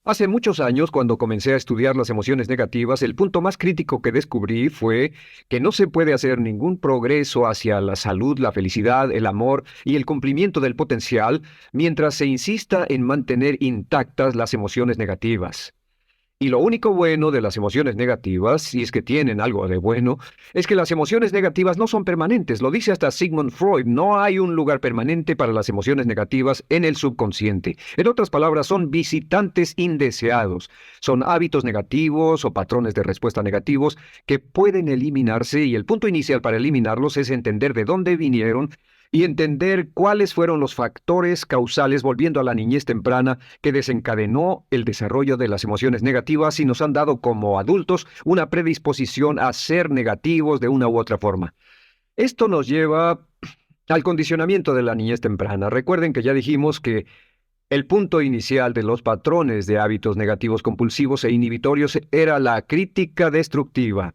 Hace muchos años, cuando comencé a estudiar las emociones negativas, el punto más crítico que descubrí fue que no se puede hacer ningún progreso hacia la salud, la felicidad, el amor y el cumplimiento del potencial mientras se insista en mantener intactas las emociones negativas. Y lo único bueno de las emociones negativas, si es que tienen algo de bueno, es que las emociones negativas no son permanentes. Lo dice hasta Sigmund Freud, no hay un lugar permanente para las emociones negativas en el subconsciente. En otras palabras, son visitantes indeseados. Son hábitos negativos o patrones de respuesta negativos que pueden eliminarse y el punto inicial para eliminarlos es entender de dónde vinieron y entender cuáles fueron los factores causales, volviendo a la niñez temprana, que desencadenó el desarrollo de las emociones negativas y nos han dado como adultos una predisposición a ser negativos de una u otra forma. Esto nos lleva al condicionamiento de la niñez temprana. Recuerden que ya dijimos que el punto inicial de los patrones de hábitos negativos compulsivos e inhibitorios era la crítica destructiva.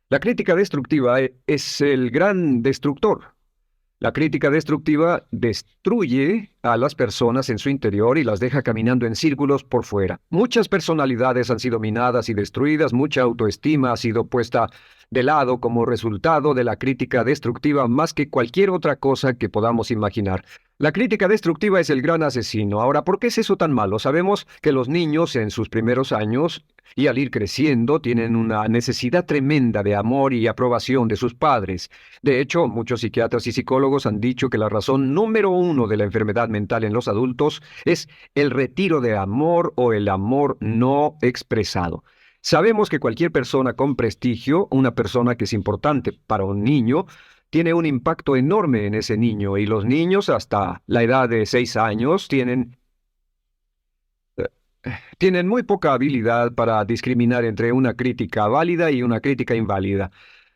La crítica destructiva es el gran destructor. La crítica destructiva destruye a las personas en su interior y las deja caminando en círculos por fuera. Muchas personalidades han sido minadas y destruidas, mucha autoestima ha sido puesta de lado como resultado de la crítica destructiva más que cualquier otra cosa que podamos imaginar. La crítica destructiva es el gran asesino. Ahora, ¿por qué es eso tan malo? Sabemos que los niños en sus primeros años y al ir creciendo tienen una necesidad tremenda de amor y aprobación de sus padres. De hecho, muchos psiquiatras y psicólogos han dicho que la razón número uno de la enfermedad mental en los adultos es el retiro de amor o el amor no expresado. Sabemos que cualquier persona con prestigio, una persona que es importante para un niño, tiene un impacto enorme en ese niño y los niños hasta la edad de 6 años tienen muy poca habilidad para discriminar entre una crítica válida y una crítica inválida.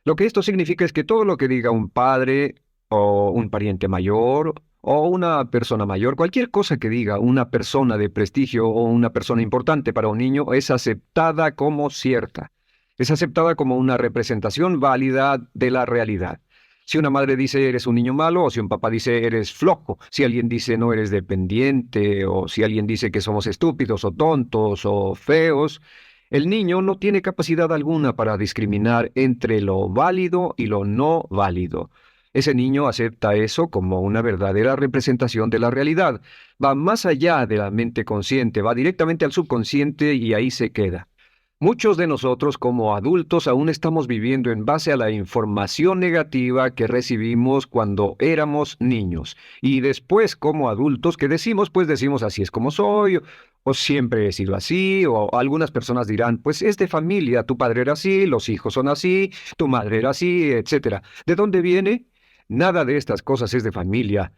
Lo que esto significa es que todo lo que diga un padre o un pariente mayor o una persona mayor, cualquier cosa que diga una persona de prestigio o una persona importante para un niño es aceptada como cierta. Es aceptada como una representación válida de la realidad. Si una madre dice eres un niño malo, o si un papá dice eres flojo, si alguien dice no eres dependiente, o si alguien dice que somos estúpidos o tontos o feos, el niño no tiene capacidad alguna para discriminar entre lo válido y lo no válido. Ese niño acepta eso como una verdadera representación de la realidad. Va más allá de la mente consciente, va directamente al subconsciente y ahí se queda. Muchos de nosotros como adultos aún estamos viviendo en base a la información negativa que recibimos cuando éramos niños. Y después como adultos que decimos, pues decimos así es como soy, o siempre he sido así, o algunas personas dirán, pues es de familia, tu padre era así, los hijos son así, tu madre era así, etcétera. ¿De dónde viene? Nada de estas cosas es de familia.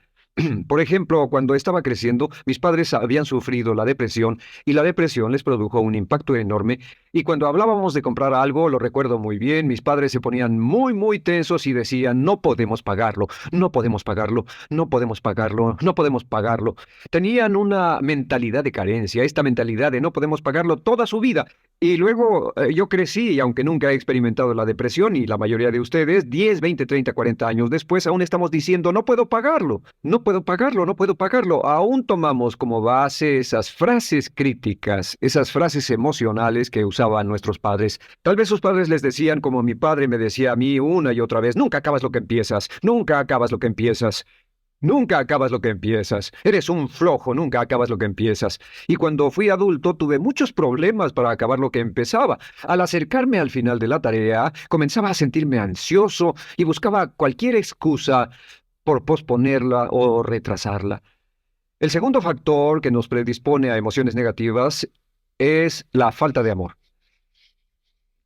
Por ejemplo, cuando estaba creciendo, mis padres habían sufrido la depresión y la depresión les produjo un impacto enorme. Y cuando hablábamos de comprar algo, lo recuerdo muy bien, mis padres se ponían muy tensos y decían, no podemos pagarlo, no podemos pagarlo, no podemos pagarlo, no podemos pagarlo. Tenían una mentalidad de carencia, esta mentalidad de no podemos pagarlo toda su vida. Y luego yo crecí y aunque nunca he experimentado la depresión y la mayoría de ustedes, 10, 20, 30, 40 años después, aún estamos diciendo, no puedo pagarlo, no puedo pagarlo, no puedo pagarlo. Aún tomamos como base esas frases críticas, esas frases emocionales que usaban nuestros padres. Tal vez sus padres les decían como mi padre me decía a mí una y otra vez, nunca acabas lo que empiezas, nunca acabas lo que empiezas. Nunca acabas lo que empiezas. Eres un flojo, nunca acabas lo que empiezas. Y cuando fui adulto tuve muchos problemas para acabar lo que empezaba. Al acercarme al final de la tarea, comenzaba a sentirme ansioso y buscaba cualquier excusa por posponerla o retrasarla. El segundo factor que nos predispone a emociones negativas es la falta de amor.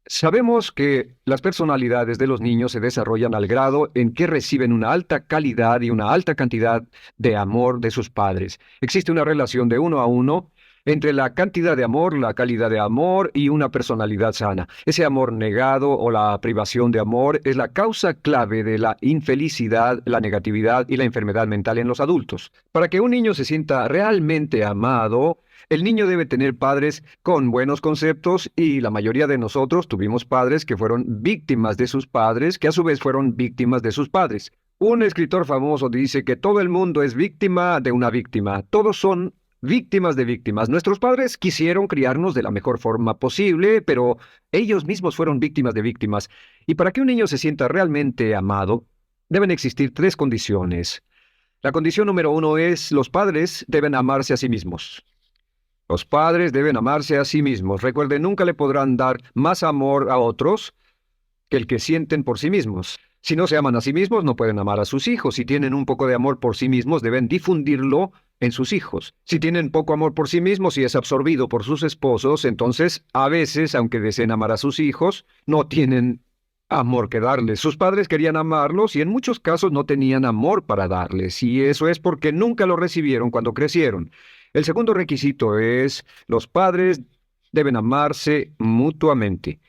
Sabemos que las personalidades de los niños se desarrollan al grado en que reciben una alta calidad y una alta cantidad de amor de sus padres. Existe una relación de 1 a 1 entre la cantidad de amor, la calidad de amor y una personalidad sana. Ese amor negado o la privación de amor es la causa clave de la infelicidad, la negatividad y la enfermedad mental en los adultos. Para que un niño se sienta realmente amado, el niño debe tener padres con buenos conceptos y la mayoría de nosotros tuvimos padres que fueron víctimas de sus padres, que a su vez fueron víctimas de sus padres. Un escritor famoso dice que todo el mundo es víctima de una víctima. Todos son víctimas de víctimas. Nuestros padres quisieron criarnos de la mejor forma posible, pero ellos mismos fueron víctimas de víctimas. Y para que un niño se sienta realmente amado, deben existir tres condiciones. La condición número uno es los padres deben amarse a sí mismos. Los padres deben amarse a sí mismos. Recuerden, nunca le podrán dar más amor a otros que el que sienten por sí mismos. Si no se aman a sí mismos, no pueden amar a sus hijos. Si tienen un poco de amor por sí mismos, deben difundirlo en sus hijos. Si tienen poco amor por sí mismos y es absorbido por sus esposos, entonces, a veces, aunque deseen amar a sus hijos, no tienen amor que darles. Sus padres querían amarlos y en muchos casos no tenían amor para darles, y eso es porque nunca lo recibieron cuando crecieron. El segundo requisito es, los padres deben amarse mutuamente.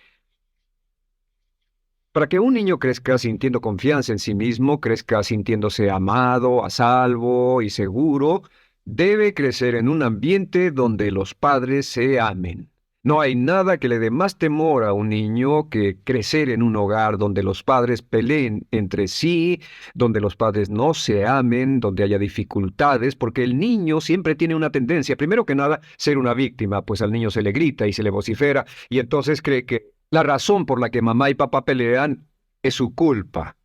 Para que un niño crezca sintiendo confianza en sí mismo, crezca sintiéndose amado, a salvo y seguro, debe crecer en un ambiente donde los padres se amen. No hay nada que le dé más temor a un niño que crecer en un hogar donde los padres peleen entre sí, donde los padres no se amen, donde haya dificultades, porque el niño siempre tiene una tendencia, primero que nada, ser una víctima, pues al niño se le grita y se le vocifera, y entonces cree que la razón por la que mamá y papá pelean es su culpa.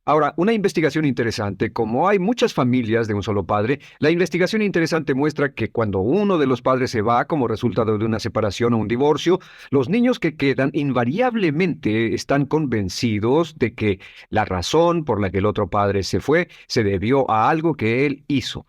Ahora, una investigación interesante, como hay muchas familias de un solo padre, la investigación interesante muestra que cuando uno de los padres se va como resultado de una separación o un divorcio, los niños que quedan invariablemente están convencidos de que la razón por la que el otro padre se fue se debió a algo que él hizo.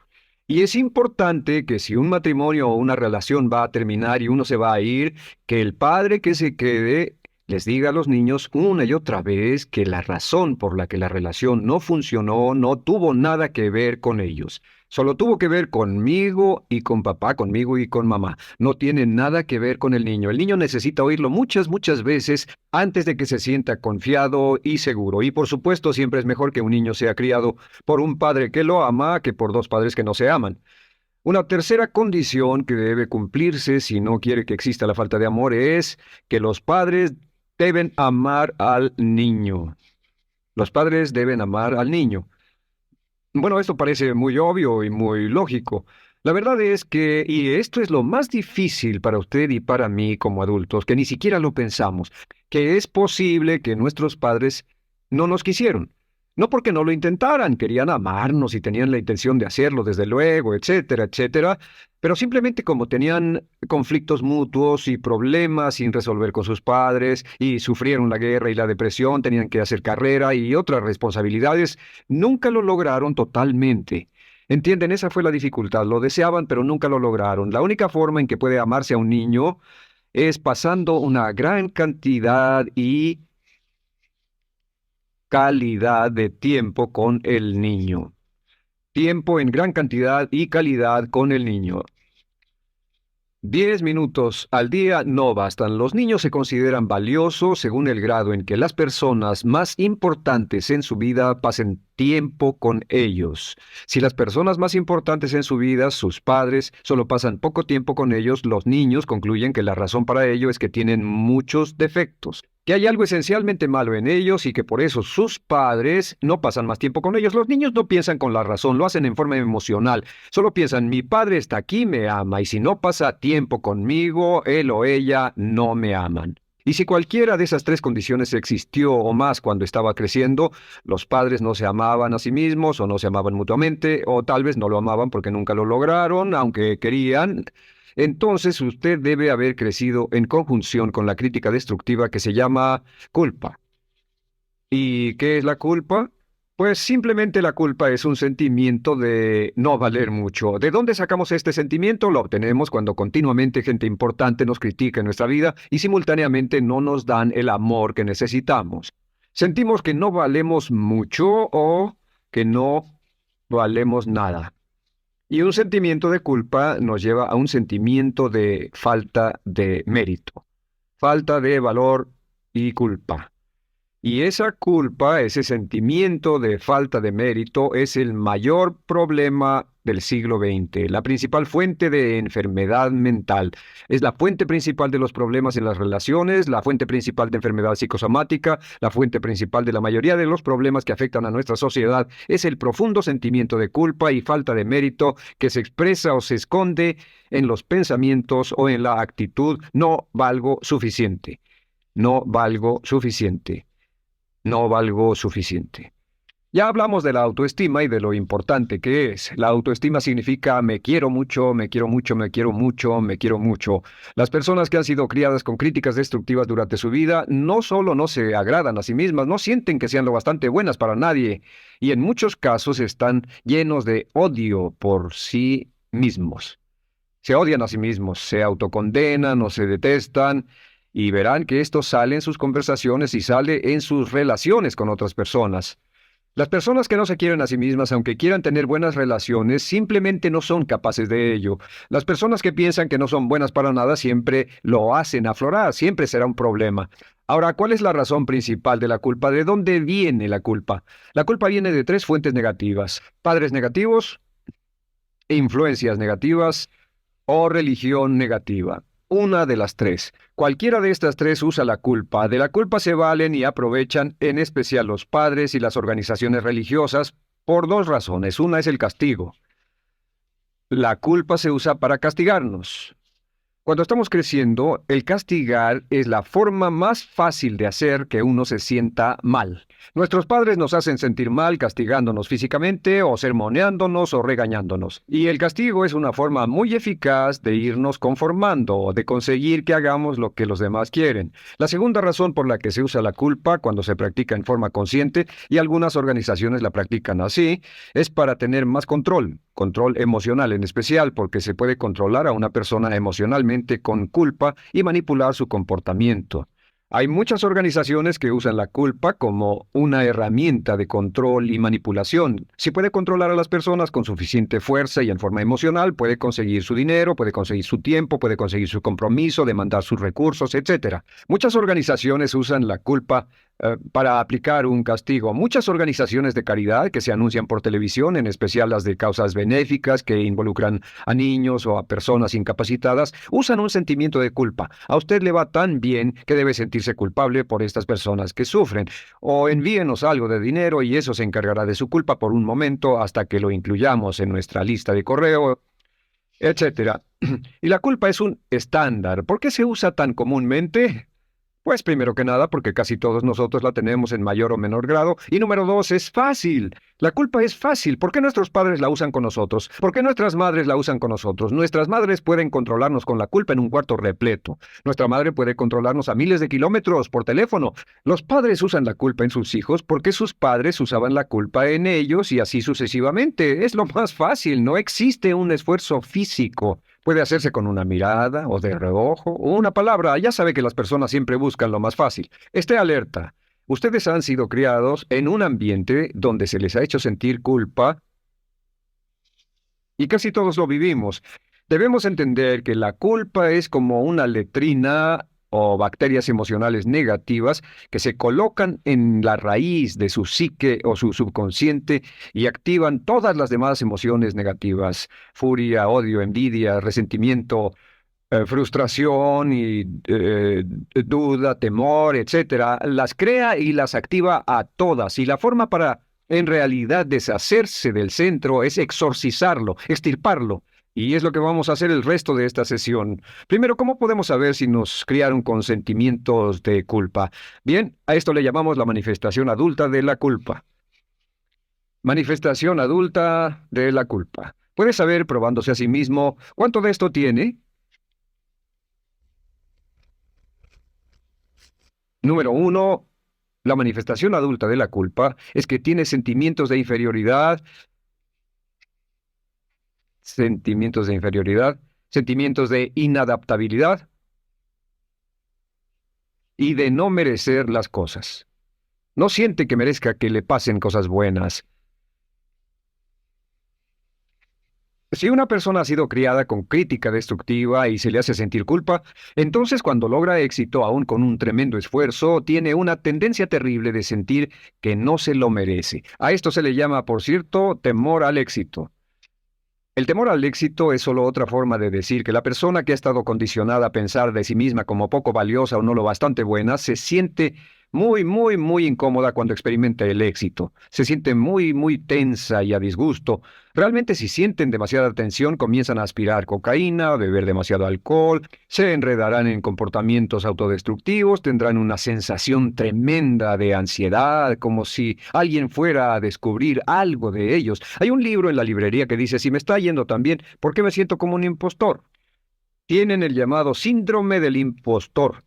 Y es importante que si un matrimonio o una relación va a terminar y uno se va a ir, que el padre que se quede les diga a los niños una y otra vez que la razón por la que la relación no funcionó no tuvo nada que ver con ellos. Solo tuvo que ver conmigo y con papá, conmigo y con mamá. No tiene nada que ver con el niño. El niño necesita oírlo muchas, muchas veces antes de que se sienta confiado y seguro. Y por supuesto, siempre es mejor que un niño sea criado por un padre que lo ama que por dos padres que no se aman. Una tercera condición que debe cumplirse si no quiere que exista la falta de amor es que los padres deben amar al niño. Los padres deben amar al niño. Bueno, esto parece muy obvio y muy lógico. La verdad es que, y esto es lo más difícil para usted y para mí como adultos, que ni siquiera lo pensamos, que es posible que nuestros padres no nos quisieron. No porque no lo intentaran, querían amarnos y tenían la intención de hacerlo, desde luego, etcétera, etcétera, pero simplemente como tenían conflictos mutuos y problemas sin resolver con sus padres, y sufrieron la guerra y la depresión, tenían que hacer carrera y otras responsabilidades, nunca lo lograron totalmente. ¿Entienden? Esa fue la dificultad. Lo deseaban, pero nunca lo lograron. La única forma en que puede amarse a un niño es pasando una gran cantidad y calidad de tiempo con el niño. Tiempo en gran cantidad y calidad con el niño. 10 minutos al día no bastan. Los niños se consideran valiosos según el grado en que las personas más importantes en su vida pasen tiempo con ellos. Si las personas más importantes en su vida, sus padres, solo pasan poco tiempo con ellos, los niños concluyen que la razón para ello es que tienen muchos defectos, que hay algo esencialmente malo en ellos y que por eso sus padres no pasan más tiempo con ellos. Los niños no piensan con la razón, lo hacen en forma emocional. Solo piensan, mi padre está aquí, me ama, y si no pasa tiempo conmigo, él o ella no me aman. Y si cualquiera de esas tres condiciones existió o más cuando estaba creciendo, los padres no se amaban a sí mismos o no se amaban mutuamente, o tal vez no lo amaban porque nunca lo lograron, aunque querían. Entonces usted debe haber crecido en conjunción con la crítica destructiva que se llama culpa. ¿Y qué es la culpa? Pues simplemente la culpa es un sentimiento de no valer mucho. ¿De dónde sacamos este sentimiento? Lo obtenemos cuando continuamente gente importante nos critica en nuestra vida y simultáneamente no nos dan el amor que necesitamos. Sentimos que no valemos mucho o que no valemos nada. Y un sentimiento de culpa nos lleva a un sentimiento de falta de mérito, falta de valor y culpa. Y esa culpa, ese sentimiento de falta de mérito, es el mayor problema del siglo XX, la principal fuente de enfermedad mental. Es la fuente principal de los problemas en las relaciones, la fuente principal de enfermedad psicosomática, la fuente principal de la mayoría de los problemas que afectan a nuestra sociedad. Es el profundo sentimiento de culpa y falta de mérito que se expresa o se esconde en los pensamientos o en la actitud: no valgo suficiente, no valgo suficiente. No valgo suficiente. Ya hablamos de la autoestima y de lo importante que es. La autoestima significa me quiero mucho, me quiero mucho, me quiero mucho, me quiero mucho. Las personas que han sido criadas con críticas destructivas durante su vida no solo no se agradan a sí mismas, no sienten que sean lo bastante buenas para nadie, y en muchos casos están llenos de odio por sí mismos. Se odian a sí mismos, se autocondenan o se detestan, y verán que esto sale en sus conversaciones y sale en sus relaciones con otras personas. Las personas que no se quieren a sí mismas, aunque quieran tener buenas relaciones, simplemente no son capaces de ello. Las personas que piensan que no son buenas para nada siempre lo hacen aflorar, siempre será un problema. Ahora, ¿cuál es la razón principal de la culpa? ¿De dónde viene la culpa? La culpa viene de tres fuentes negativas: padres negativos, influencias negativas o religión negativa. Una de las tres. Cualquiera de estas tres usa la culpa. De la culpa se valen y aprovechan, en especial los padres y las organizaciones religiosas, por dos razones. Una es el castigo. La culpa se usa para castigarnos. Cuando estamos creciendo, el castigar es la forma más fácil de hacer que uno se sienta mal. Nuestros padres nos hacen sentir mal castigándonos físicamente o sermoneándonos o regañándonos. Y el castigo es una forma muy eficaz de irnos conformando o de conseguir que hagamos lo que los demás quieren. La segunda razón por la que se usa la culpa cuando se practica en forma consciente, y algunas organizaciones la practican así, es para tener más control. Control emocional en especial, porque se puede controlar a una persona emocionalmente con culpa y manipular su comportamiento. Hay muchas organizaciones que usan la culpa como una herramienta de control y manipulación. Si puede controlar a las personas con suficiente fuerza y en forma emocional, puede conseguir su dinero, puede conseguir su tiempo, puede conseguir su compromiso, demandar sus recursos, etc. Muchas organizaciones usan la culpa para aplicar un castigo. Muchas organizaciones de caridad que se anuncian por televisión, en especial las de causas benéficas que involucran a niños o a personas incapacitadas, usan un sentimiento de culpa. A usted le va tan bien que debe sentirse culpable por estas personas que sufren. O envíenos algo de dinero y eso se encargará de su culpa por un momento hasta que lo incluyamos en nuestra lista de correo, etcétera. Y la culpa es un estándar. ¿Por qué se usa tan comúnmente? Pues primero que nada, porque casi todos nosotros la tenemos en mayor o menor grado. Y número dos, es fácil. La culpa es fácil. ¿Por qué nuestros padres la usan con nosotros? ¿Por qué nuestras madres la usan con nosotros? Nuestras madres pueden controlarnos con la culpa en un cuarto repleto. Nuestra madre puede controlarnos a miles de kilómetros por teléfono. Los padres usan la culpa en sus hijos porque sus padres usaban la culpa en ellos y así sucesivamente. Es lo más fácil. No existe un esfuerzo físico. Puede hacerse con una mirada o de reojo o una palabra. Ya sabe que las personas siempre buscan lo más fácil. Esté alerta. Ustedes han sido criados en un ambiente donde se les ha hecho sentir culpa y casi todos lo vivimos. Debemos entender que la culpa es como una letrina o bacterias emocionales negativas que se colocan en la raíz de su psique o su subconsciente y activan todas las demás emociones negativas: furia, odio, envidia, resentimiento, frustración y duda, temor, etcétera. Las crea y las activa a todas. Y la forma para, en realidad, deshacerse del centro es exorcizarlo, extirparlo. Y es lo que vamos a hacer el resto de esta sesión. Primero, ¿cómo podemos saber si nos criaron con sentimientos de culpa? Bien, a esto le llamamos la manifestación adulta de la culpa. Manifestación adulta de la culpa. ¿Puede saber, probándose a sí mismo, cuánto de esto tiene? Número uno, la manifestación adulta de la culpa es que tiene sentimientos de inferioridad, sentimientos de inadaptabilidad y de no merecer las cosas. No siente que merezca que le pasen cosas buenas. Si una persona ha sido criada con crítica destructiva y se le hace sentir culpa, entonces cuando logra éxito, aún con un tremendo esfuerzo, tiene una tendencia terrible de sentir que no se lo merece. A esto se le llama, por cierto, temor al éxito. El temor al éxito es solo otra forma de decir que la persona que ha estado condicionada a pensar de sí misma como poco valiosa o no lo bastante buena se siente muy incómoda cuando experimenta el éxito. Se siente muy tensa y a disgusto. Realmente si sienten demasiada tensión comienzan a aspirar cocaína, a beber demasiado alcohol, se enredarán en comportamientos autodestructivos, tendrán una sensación tremenda de ansiedad, como si alguien fuera a descubrir algo de ellos. Hay un libro en la librería que dice, si me está yendo tan bien, ¿por qué me siento como un impostor? Tienen el llamado síndrome del impostor.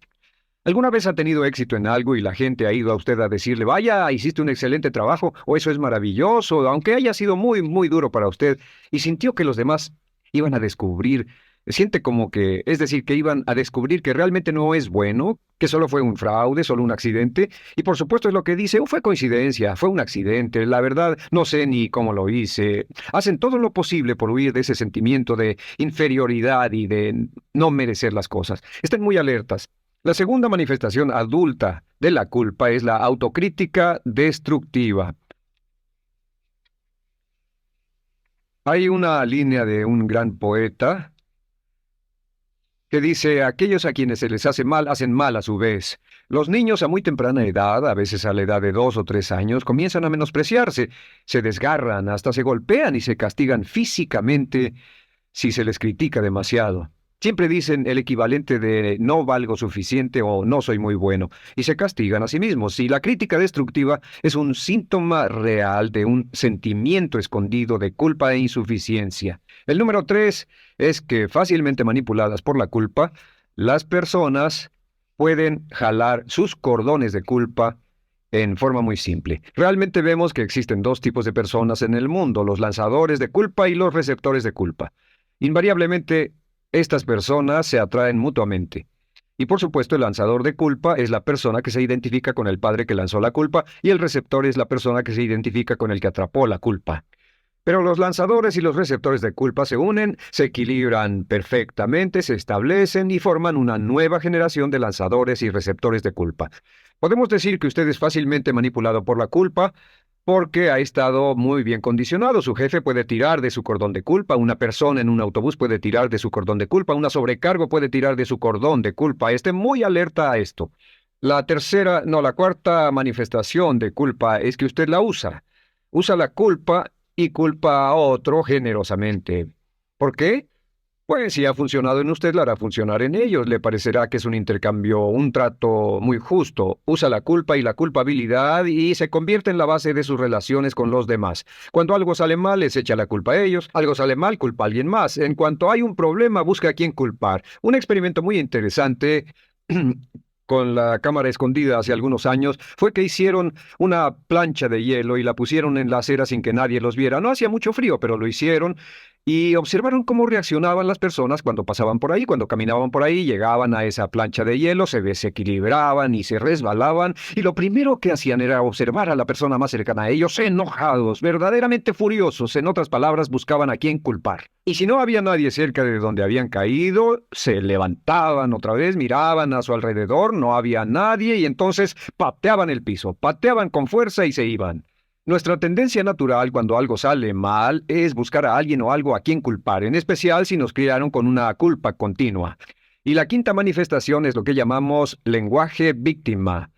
¿Alguna vez ha tenido éxito en algo y la gente ha ido a usted a decirle, vaya, hiciste un excelente trabajo, o eso es maravilloso, aunque haya sido muy duro para usted, y sintió que los demás iban a descubrir, siente como que, es decir, que iban a descubrir que realmente no es bueno, que solo fue un fraude, solo un accidente, y por supuesto es lo que dice, fue coincidencia, fue un accidente, la verdad, no sé ni cómo lo hice. Hacen todo lo posible por huir de ese sentimiento de inferioridad y de no merecer las cosas. Estén muy alertas. La segunda manifestación adulta de la culpa es la autocrítica destructiva. Hay una línea de un gran poeta que dice, aquellos a quienes se les hace mal, hacen mal a su vez. Los niños a muy temprana edad, a veces a la edad de 2 o 3 años, comienzan a menospreciarse, se desgarran, hasta se golpean y se castigan físicamente si se les critica demasiado. Siempre dicen el equivalente de no valgo suficiente o no soy muy bueno, y se castigan a sí mismos. Y la crítica destructiva es un síntoma real de un sentimiento escondido de culpa e insuficiencia. El número 3 es que fácilmente manipuladas por la culpa, las personas pueden jalar sus cordones de culpa en forma muy simple. Realmente vemos que existen dos tipos de personas en el mundo, los lanzadores de culpa y los receptores de culpa. Invariablemente, estas personas se atraen mutuamente. Y por supuesto, el lanzador de culpa es la persona que se identifica con el padre que lanzó la culpa y el receptor es la persona que se identifica con el que atrapó la culpa. Pero los lanzadores y los receptores de culpa se unen, se equilibran perfectamente, se establecen y forman una nueva generación de lanzadores y receptores de culpa. Podemos decir que usted es fácilmente manipulado por la culpa porque ha estado muy bien condicionado. Su jefe puede tirar de su cordón de culpa, una persona en un autobús puede tirar de su cordón de culpa, una sobrecargo puede tirar de su cordón de culpa. Esté muy alerta a esto. La cuarta manifestación de culpa es que usted la usa. Usa la culpa y culpa a otro generosamente. ¿Por qué? Pues si ha funcionado en usted, la hará funcionar en ellos. Le parecerá que es un intercambio, un trato muy justo. Usa la culpa y la culpabilidad y se convierte en la base de sus relaciones con los demás. Cuando algo sale mal, les echa la culpa a ellos. Algo sale mal, culpa a alguien más. En cuanto hay un problema, busca a quién culpar. Un experimento muy interesante con la cámara escondida hace algunos años fue que hicieron una plancha de hielo y la pusieron en la acera sin que nadie los viera. No hacía mucho frío, pero lo hicieron y observaron cómo reaccionaban las personas cuando pasaban por ahí, cuando caminaban por ahí, llegaban a esa plancha de hielo, se desequilibraban y se resbalaban, y lo primero que hacían era observar a la persona más cercana a ellos, enojados, verdaderamente furiosos, en otras palabras, buscaban a quién culpar. Y si no había nadie cerca de donde habían caído, se levantaban otra vez, miraban a su alrededor, no había nadie, y entonces pateaban el piso, pateaban con fuerza y se iban. Nuestra tendencia natural cuando algo sale mal es buscar a alguien o algo a quien culpar, en especial si nos criaron con una culpa continua. Y la quinta manifestación es lo que llamamos lenguaje víctima.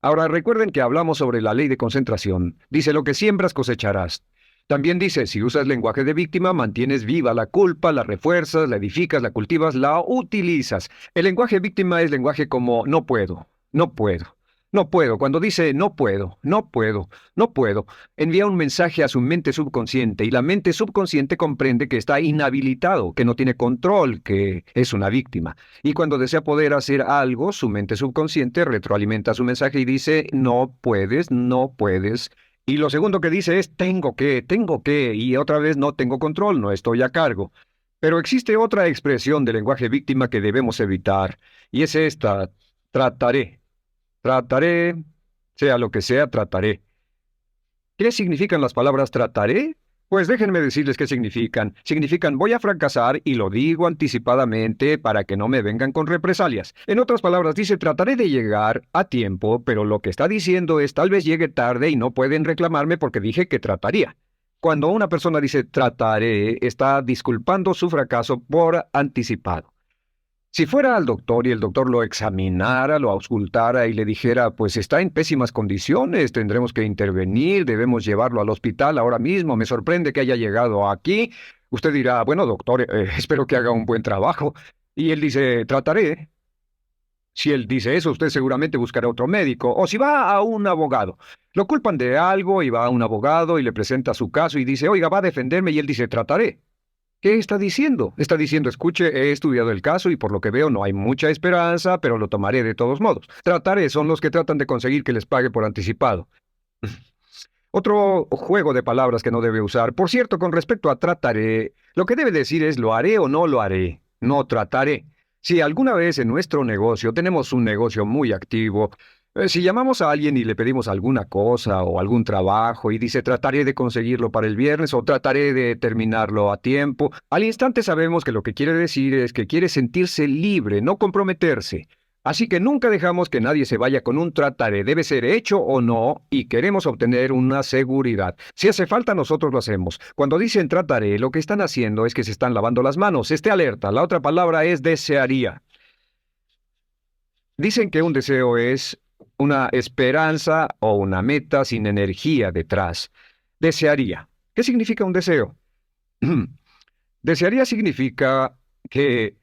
Ahora recuerden que hablamos sobre la ley de concentración. Dice lo que siembras cosecharás. También dice, si usas lenguaje de víctima, mantienes viva la culpa, la refuerzas, la edificas, la cultivas, la utilizas. El lenguaje víctima es lenguaje como no puedo, no puedo. No puedo. Cuando dice no puedo, no puedo, no puedo, envía un mensaje a su mente subconsciente y la mente subconsciente comprende que está inhabilitado, que no tiene control, que es una víctima. Y cuando desea poder hacer algo, su mente subconsciente retroalimenta su mensaje y dice no puedes, no puedes. Y lo segundo que dice es tengo que, y otra vez no tengo control, no estoy a cargo. Pero existe otra expresión del lenguaje víctima que debemos evitar, y es esta, trataré. Trataré, sea lo que sea, trataré. ¿Qué significan las palabras trataré? Pues déjenme decirles qué significan. Significan voy a fracasar y lo digo anticipadamente para que no me vengan con represalias. En otras palabras, dice trataré de llegar a tiempo, pero lo que está diciendo es tal vez llegue tarde y no pueden reclamarme porque dije que trataría. Cuando una persona dice trataré, está disculpando su fracaso por anticipado. Si fuera al doctor y el doctor lo examinara, lo auscultara y le dijera, pues está en pésimas condiciones, tendremos que intervenir, debemos llevarlo al hospital ahora mismo, me sorprende que haya llegado aquí, usted dirá, bueno, doctor, espero que haga un buen trabajo. Y él dice, trataré. Si él dice eso, usted seguramente buscará otro médico. O si va a un abogado, lo culpan de algo y va a un abogado y le presenta su caso y dice, oiga, va a defenderme y él dice, trataré. ¿Qué está diciendo? Está diciendo, escuche, he estudiado el caso y por lo que veo no hay mucha esperanza, pero lo tomaré de todos modos. Trataré son los que tratan de conseguir que les pague por anticipado. Otro juego de palabras que no debe usar. Por cierto, con respecto a trataré, lo que debe decir es lo haré o no lo haré. No trataré. Si alguna vez en nuestro negocio tenemos un negocio muy activo, si llamamos a alguien y le pedimos alguna cosa o algún trabajo y dice trataré de conseguirlo para el viernes o trataré de terminarlo a tiempo, al instante sabemos que lo que quiere decir es que quiere sentirse libre, no comprometerse. Así que nunca dejamos que nadie se vaya con un trataré, debe ser hecho o no, y queremos obtener una seguridad. Si hace falta, nosotros lo hacemos. Cuando dicen trataré, lo que están haciendo es que se están lavando las manos. Esté alerta. La otra palabra es desearía. Dicen que un deseo es una esperanza o una meta sin energía detrás. Desearía. ¿Qué significa un deseo? Desearía significa que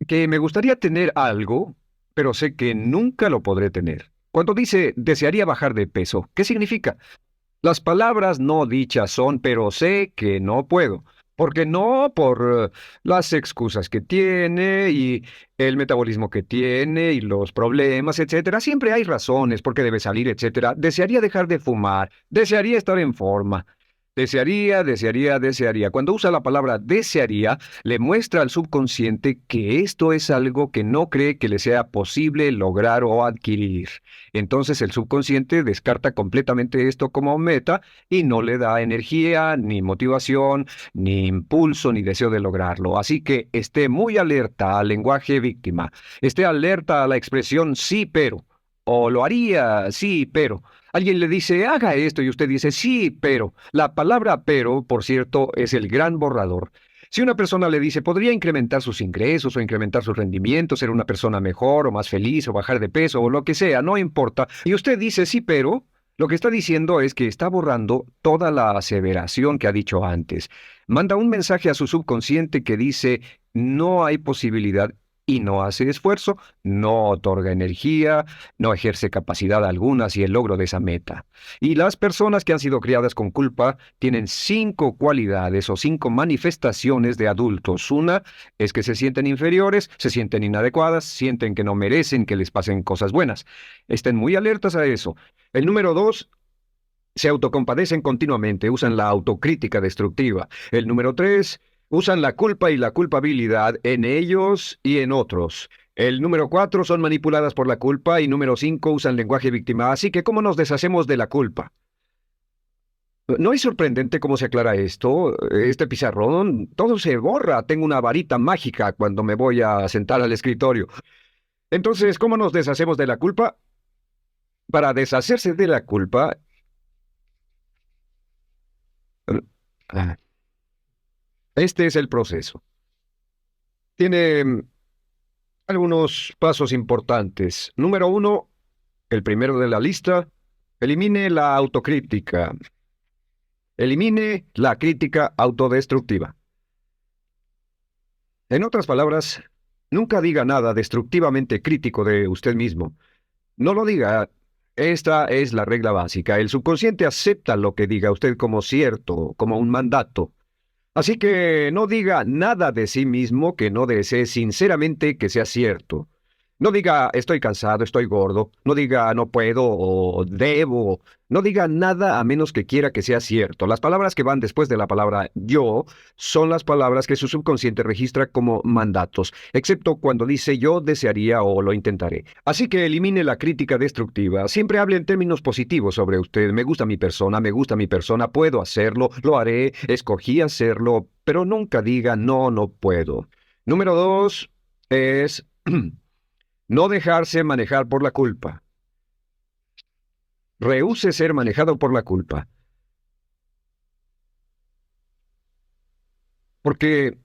que me gustaría tener algo, pero sé que nunca lo podré tener. Cuando dice desearía bajar de peso, ¿qué significa? Las palabras no dichas son, pero sé que no puedo. Porque no por las excusas que tiene y el metabolismo que tiene y los problemas, etcétera. Siempre hay razones por qué debe salir, etcétera. Desearía dejar de fumar, desearía estar en forma. Desearía, desearía, desearía. Cuando usa la palabra desearía, le muestra al subconsciente que esto es algo que no cree que le sea posible lograr o adquirir. Entonces el subconsciente descarta completamente esto como meta y no le da energía, ni motivación, ni impulso, ni deseo de lograrlo. Así que esté muy alerta al lenguaje víctima. Esté alerta a la expresión sí, pero. O lo haría, sí, pero. Alguien le dice, haga esto, y usted dice, sí, pero. La palabra pero, por cierto, es el gran borrador. Si una persona le dice, podría incrementar sus ingresos o incrementar su rendimiento, ser una persona mejor o más feliz o bajar de peso o lo que sea, no importa, y usted dice, sí, pero, lo que está diciendo es que está borrando toda la aseveración que ha dicho antes. Manda un mensaje a su subconsciente que dice, no hay posibilidad y no hace esfuerzo, no otorga energía, no ejerce capacidad alguna hacia el logro de esa meta. Y las personas que han sido criadas con culpa tienen 5 cualidades o 5 manifestaciones de adultos. Una es que se sienten inferiores, se sienten inadecuadas, sienten que no merecen que les pasen cosas buenas. Estén muy alertas a eso. El número 2, se autocompadecen continuamente, usan la autocrítica destructiva. El número 3, usan la culpa y la culpabilidad en ellos y en otros. El número 4, son manipuladas por la culpa y número 5, usan lenguaje víctima. Así que, ¿cómo nos deshacemos de la culpa? ¿No es sorprendente cómo se aclara esto? Este pizarrón, todo se borra. Tengo una varita mágica cuando me voy a sentar al escritorio. Entonces, ¿cómo nos deshacemos de la culpa? Para deshacerse de la culpa, ah, este es el proceso. Tiene algunos pasos importantes. Número 1, el primero de la lista, elimine la autocrítica. Elimine la crítica autodestructiva. En otras palabras, nunca diga nada destructivamente crítico de usted mismo. No lo diga. Esta es la regla básica. El subconsciente acepta lo que diga usted como cierto, como un mandato. Así que no diga nada de sí mismo que no desee sinceramente que sea cierto. No diga estoy cansado, estoy gordo. No diga no puedo o debo. No diga nada a menos que quiera que sea cierto. Las palabras que van después de la palabra yo son las palabras que su subconsciente registra como mandatos, excepto cuando dice yo desearía o lo intentaré. Así que elimine la crítica destructiva. Siempre hable en términos positivos sobre usted. Me gusta mi persona, puedo hacerlo, lo haré, escogí hacerlo, pero nunca diga no, no puedo. Número dos es no dejarse manejar por la culpa. Rehúse ser manejado por la culpa. Porque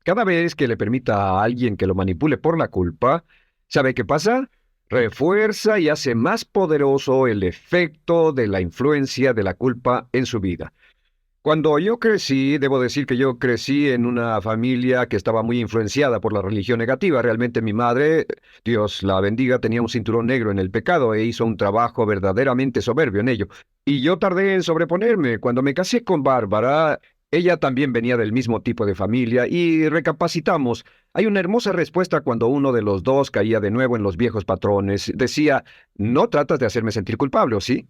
cada vez que le permita a alguien que lo manipule por la culpa, ¿sabe qué pasa? Refuerza y hace más poderoso el efecto de la influencia de la culpa en su vida. Cuando yo crecí, debo decir que yo crecí en una familia que estaba muy influenciada por la religión negativa. Realmente mi madre, Dios la bendiga, tenía un cinturón negro en el pecado e hizo un trabajo verdaderamente soberbio en ello. Y yo tardé en sobreponerme. Cuando me casé con Bárbara, ella también venía del mismo tipo de familia y recapacitamos. Hay una hermosa respuesta cuando uno de los dos caía de nuevo en los viejos patrones. Decía, no tratas de hacerme sentir culpable, ¿o sí?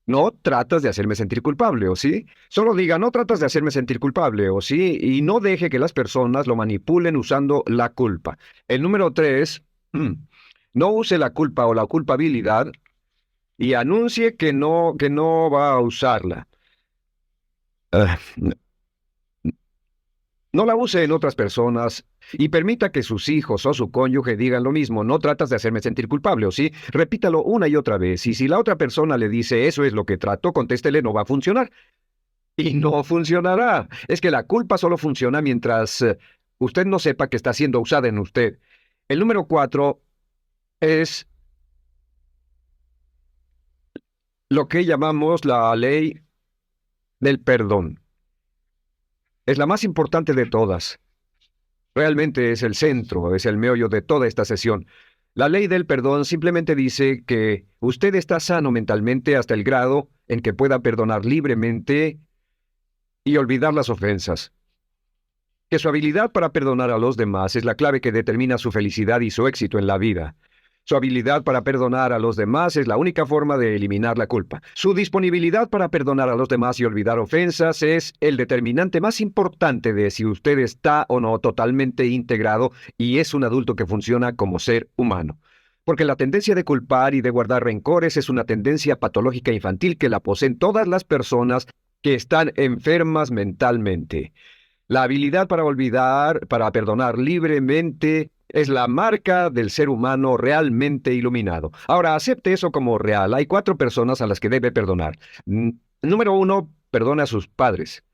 No tratas de hacerme sentir culpable, ¿o sí? Solo diga, no tratas de hacerme sentir culpable, ¿o sí? Y no deje que las personas lo manipulen usando la culpa. El número tres, no use la culpa o la culpabilidad y anuncie que no va a usarla. Ah, no la use en otras personas y permita que sus hijos o su cónyuge digan lo mismo. No tratas de hacerme sentir culpable, ¿o sí? Repítalo una y otra vez. Y si la otra persona le dice eso es lo que trato, contéstele no va a funcionar. Y no funcionará. Es que la culpa solo funciona mientras usted no sepa que está siendo usada en usted. El número cuatro es lo que llamamos la ley del perdón. Es la más importante de todas. Realmente es el centro, es el meollo de toda esta sesión. La ley del perdón simplemente dice que usted está sano mentalmente hasta el grado en que pueda perdonar libremente y olvidar las ofensas. Que su habilidad para perdonar a los demás es la clave que determina su felicidad y su éxito en la vida. Su habilidad para perdonar a los demás es la única forma de eliminar la culpa. Su disponibilidad para perdonar a los demás y olvidar ofensas es el determinante más importante de si usted está o no totalmente integrado y es un adulto que funciona como ser humano. Porque la tendencia de culpar y de guardar rencores es una tendencia patológica infantil que la poseen todas las personas que están enfermas mentalmente. La habilidad para olvidar, para perdonar libremente, es la marca del ser humano realmente iluminado. Ahora, acepte eso como real. Hay cuatro personas a las que debe perdonar. Número uno, perdone a sus padres.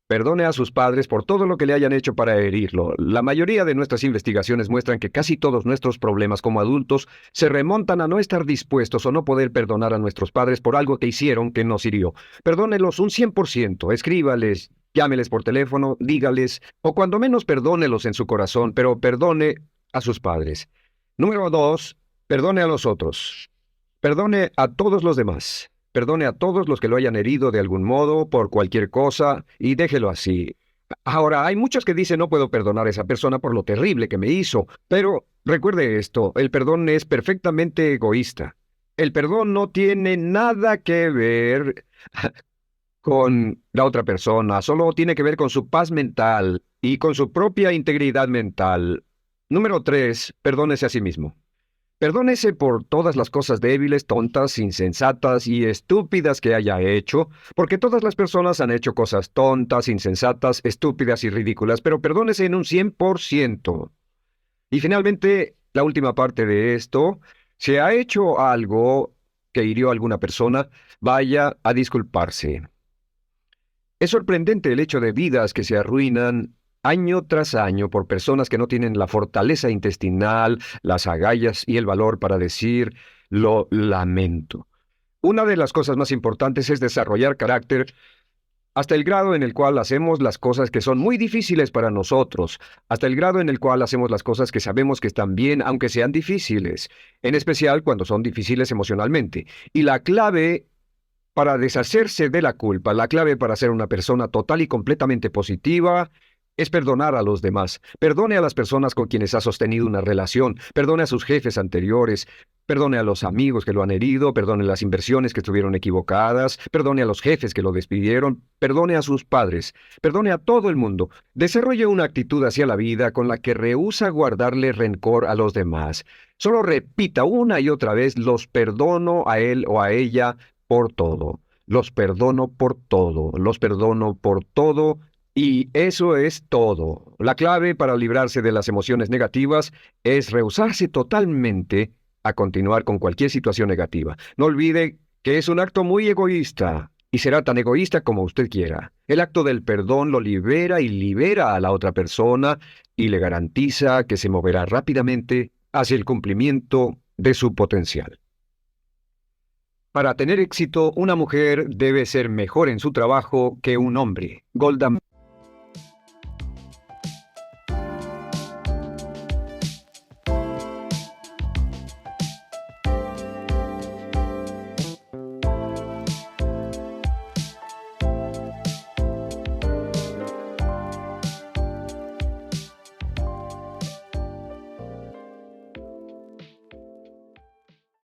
Perdone a sus padres por todo lo que le hayan hecho para herirlo. La mayoría de nuestras investigaciones muestran que casi todos nuestros problemas como adultos se remontan a no estar dispuestos o no poder perdonar a nuestros padres por algo que hicieron que nos hirió. Perdónelos un 100%, escríbales, llámeles por teléfono, dígales, o cuando menos perdónelos en su corazón, pero perdone a sus padres. Número dos, perdone a los otros. Perdone a todos los demás. Perdone a todos los que lo hayan herido de algún modo, por cualquier cosa, y déjelo así. Ahora, hay muchos que dicen no puedo perdonar a esa persona por lo terrible que me hizo, pero recuerde esto, el perdón es perfectamente egoísta. El perdón no tiene nada que ver con la otra persona, solo tiene que ver con su paz mental y con su propia integridad mental. Número tres, perdónese a sí mismo. Perdónese por todas las cosas débiles, tontas, insensatas y estúpidas que haya hecho, porque todas las personas han hecho cosas tontas, insensatas, estúpidas y ridículas, pero perdónese en un 100%. Y finalmente, la última parte de esto, si ha hecho algo que hirió a alguna persona, vaya a disculparse. Es sorprendente el hecho de vidas que se arruinan año tras año por personas que no tienen la fortaleza intestinal, las agallas y el valor para decir lo lamento. Una de las cosas más importantes es desarrollar carácter hasta el grado en el cual hacemos las cosas que son muy difíciles para nosotros, hasta el grado en el cual hacemos las cosas que sabemos que están bien, aunque sean difíciles, en especial cuando son difíciles emocionalmente. Y la clave para deshacerse de la culpa, la clave para ser una persona total y completamente positiva, es perdonar a los demás. Perdone a las personas con quienes ha sostenido una relación. Perdone a sus jefes anteriores. Perdone a los amigos que lo han herido. Perdone las inversiones que estuvieron equivocadas. Perdone a los jefes que lo despidieron. Perdone a sus padres. Perdone a todo el mundo. Desarrolle una actitud hacia la vida con la que rehúsa guardarle rencor a los demás. Solo repita una y otra vez: los perdono a él o a ella por todo. Los perdono por todo. Los perdono por todo. Y eso es todo. La clave para librarse de las emociones negativas es rehusarse totalmente a continuar con cualquier situación negativa. No olvide que es un acto muy egoísta y será tan egoísta como usted quiera. El acto del perdón lo libera y libera a la otra persona y le garantiza que se moverá rápidamente hacia el cumplimiento de su potencial. Para tener éxito, una mujer debe ser mejor en su trabajo que un hombre. Golda